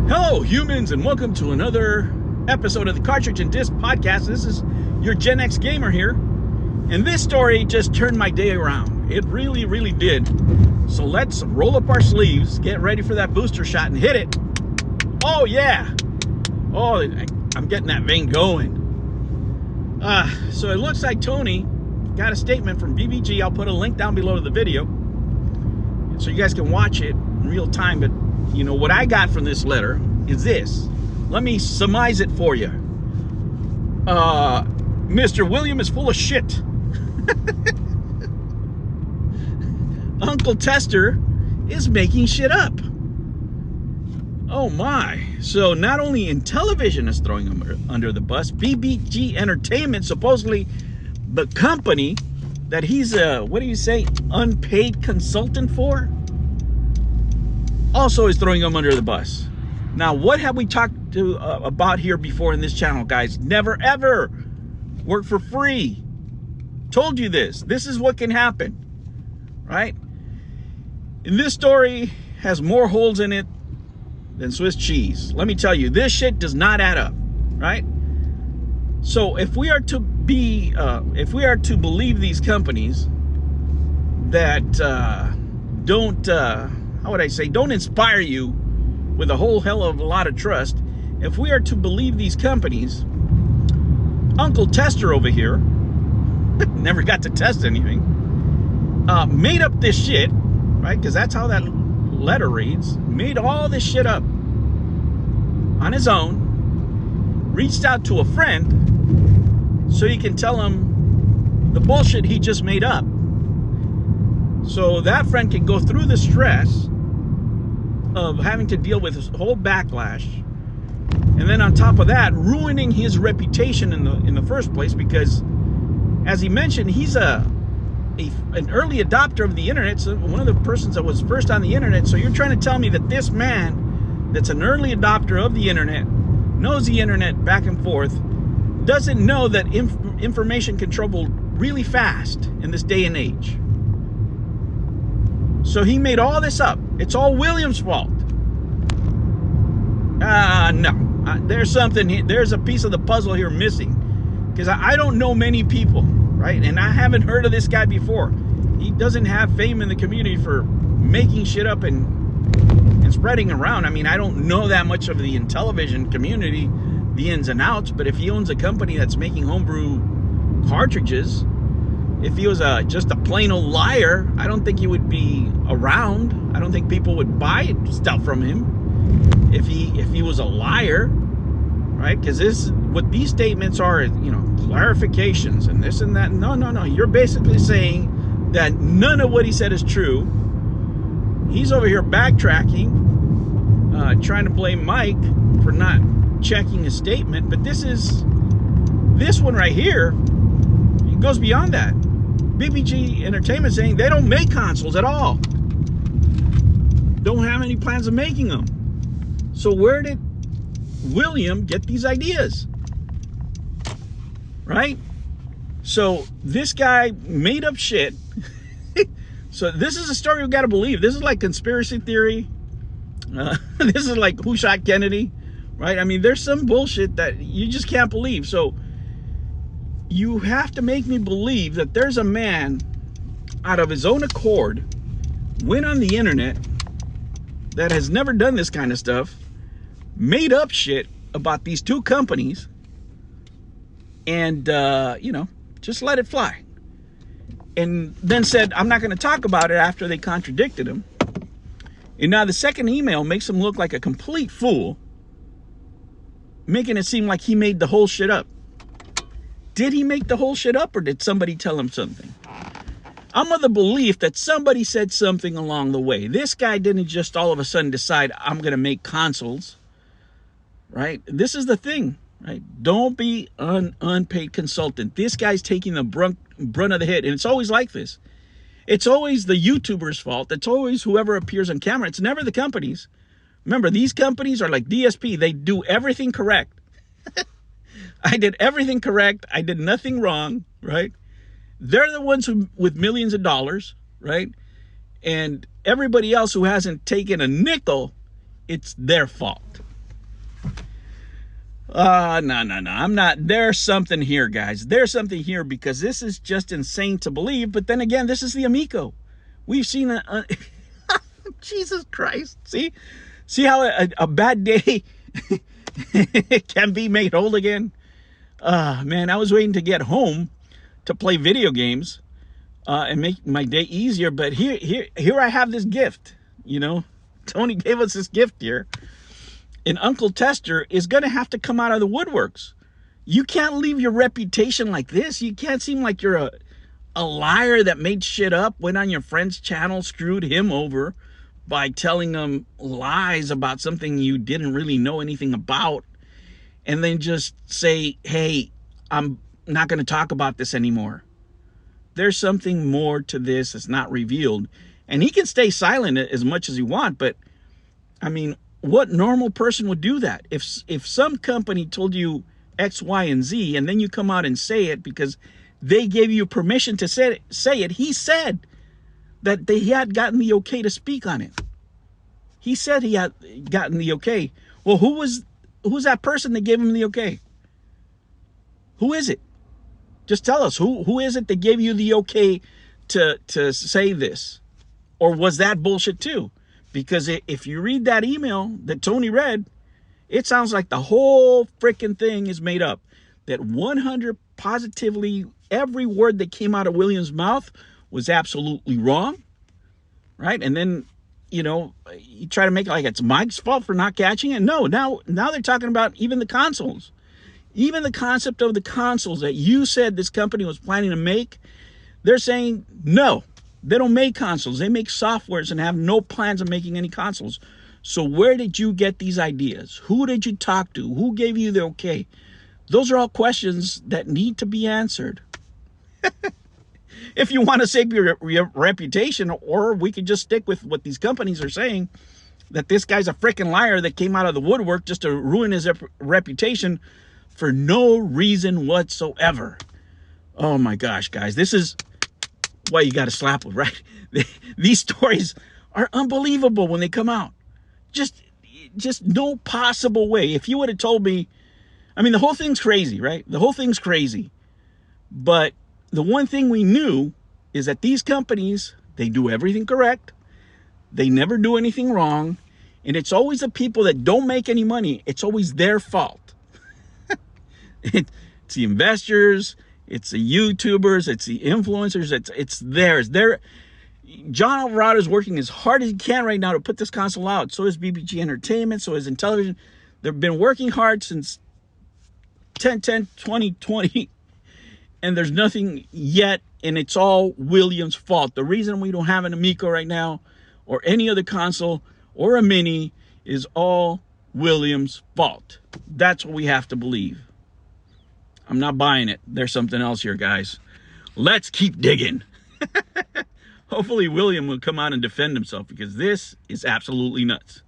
Hello, humans, and welcome to another episode of the Cartridge and Disc Podcast. This is your Gen X gamer here, and this story just turned my day around. It really, really did. So let's roll up our sleeves, get ready for that booster shot, and hit it. Oh, yeah. Oh, I'm getting that vein going. So it looks like Tony got a statement from BBG. I'll put a link down below to the video so you guys can watch it in real time. But you know what I got from this letter is this. Let me surmise it for you. Mr. William is full of shit. Uncle Tester is making shit up. Oh my. So not only Intellivision is throwing him under the bus, BBG Entertainment, supposedly the company that he's a, what do you say, unpaid consultant for, also is throwing him under the bus. Now, what have we talked about here before in this channel, guys? Never, ever work for free. Told you this. This is what can happen, right? And this story has more holes in it than Swiss cheese. Let me tell you, this shit does not add up, right? So if we are to be, if we are to believe these companies that don't, how would I say, don't inspire you with a whole hell of a lot of trust, if we are to believe these companies, Uncle Tester over here never got to test anything, made up this shit, right? Because that's how that letter reads. Made all this shit up on his own, reached out to a friend so he can tell him the bullshit he just made up, so that friend can go through the stress of having to deal with this whole backlash, and then on top of that, ruining his reputation in the first place, because as he mentioned, he's an early adopter of the internet, so one of the persons that was first on the internet. So you're trying to tell me that this man that's an early adopter of the internet, knows the internet back and forth, doesn't know that information can travel really fast in this day and age. So he made all this up. It's all William's fault. No. There's something, there's a piece of the puzzle here missing. Because I don't know many people, right? And I haven't heard of this guy before. He doesn't have fame in the community for making shit up and spreading around. I mean, I don't know that much of the Intellivision community, the ins and outs, but if he owns a company that's making homebrew cartridges, if he was just a plain old liar, I don't think he would be around. I don't think people would buy stuff from him if he was a liar, right? Because what these statements are, you know, clarifications and this and that. No. You're basically saying that none of what he said is true. He's over here backtracking, trying to blame Mike for not checking his statement. But this one right here, it goes beyond that. BBG Entertainment saying they don't make consoles at all. Don't have any plans of making them. So where did William get these ideas? Right? So this guy made up shit. So this is a story we got to believe. This is like conspiracy theory. This is like who shot Kennedy, right? I mean, there's some bullshit that you just can't believe. So you have to make me believe that there's a man out of his own accord went on the internet that has never done this kind of stuff, made up shit about these two companies, and you know, just let it fly, and then said, I'm not going to talk about it after they contradicted him. And now the second email makes him look like a complete fool, making it seem like he made the whole shit up. Did he make the whole shit up, or did somebody tell him something? I'm of the belief that somebody said something along the way. This guy didn't just all of a sudden decide, I'm going to make consoles, right? This is the thing, right? Don't be an unpaid consultant. This guy's taking the brunt of the hit, and it's always like this. It's always the YouTuber's fault. It's always whoever appears on camera. It's never the companies. Remember, these companies are like DSP. They do everything correct. I did everything correct. I did nothing wrong, right? They're the ones who, with millions of dollars, right? And everybody else who hasn't taken a nickel, it's their fault. No, no, no. I'm not. There's something here, guys. There's something here because this is just insane to believe. But then again, this is the Amico. We've seen Jesus Christ. See how a bad day can be made whole again? Man, I was waiting to get home to play video games and make my day easier. But here I have this gift. You know, Tony gave us this gift here. And Uncle Tester is going to have to come out of the woodworks. You can't leave your reputation like this. You can't seem like you're a liar that made shit up, went on your friend's channel, screwed him over by telling him lies about something you didn't really know anything about, and then just say, hey, I'm not going to talk about this anymore. There's something more to this that's not revealed. And he can stay silent as much as he wants, but I mean, what normal person would do that? If some company told you X, Y, and Z, and then you come out and say it because they gave you permission to say it. He said that he had gotten the okay to speak on it. He said he had gotten the okay. Well, who's that person that gave him the okay? Who is it? Just tell us. Who is it that gave you the okay to say this? Or was that bullshit too? Because if you read that email that Tony read, it sounds like the whole freaking thing is made up. That 100 positively every word that came out of William's mouth was absolutely wrong, right? And then, you know, you try to make it like it's Mike's fault for not catching it. No, now they're talking about even the consoles. Even the concept of the consoles that you said this company was planning to make, they're saying no. They don't make consoles. They make softwares and have no plans of making any consoles. So where did you get these ideas? Who did you talk to? Who gave you the okay? Those are all questions that need to be answered. If you want to save your reputation, or we could just stick with what these companies are saying, that this guy's a freaking liar that came out of the woodwork just to ruin his reputation for no reason whatsoever. Oh my gosh, guys, this is why you got to slap them, right? These stories are unbelievable when they come out. Just no possible way. If you would have told me, I mean, the whole thing's crazy, right? The whole thing's crazy. But the one thing we knew is that these companies, they do everything correct. They never do anything wrong. And it's always the people that don't make any money. It's always their fault. It's the investors. It's the YouTubers, it's the influencers, it's theirs. John Alvarado is working as hard as he can right now to put this console out. So is BBG Entertainment, so is Intellivision. They've been working hard since 2020, and there's nothing yet, and it's all William's fault. The reason we don't have an Amico right now, or any other console, or a Mini, is all William's fault. That's what we have to believe. I'm not buying it. There's something else here, guys. Let's keep digging. Hopefully William will come out and defend himself, because this is absolutely nuts.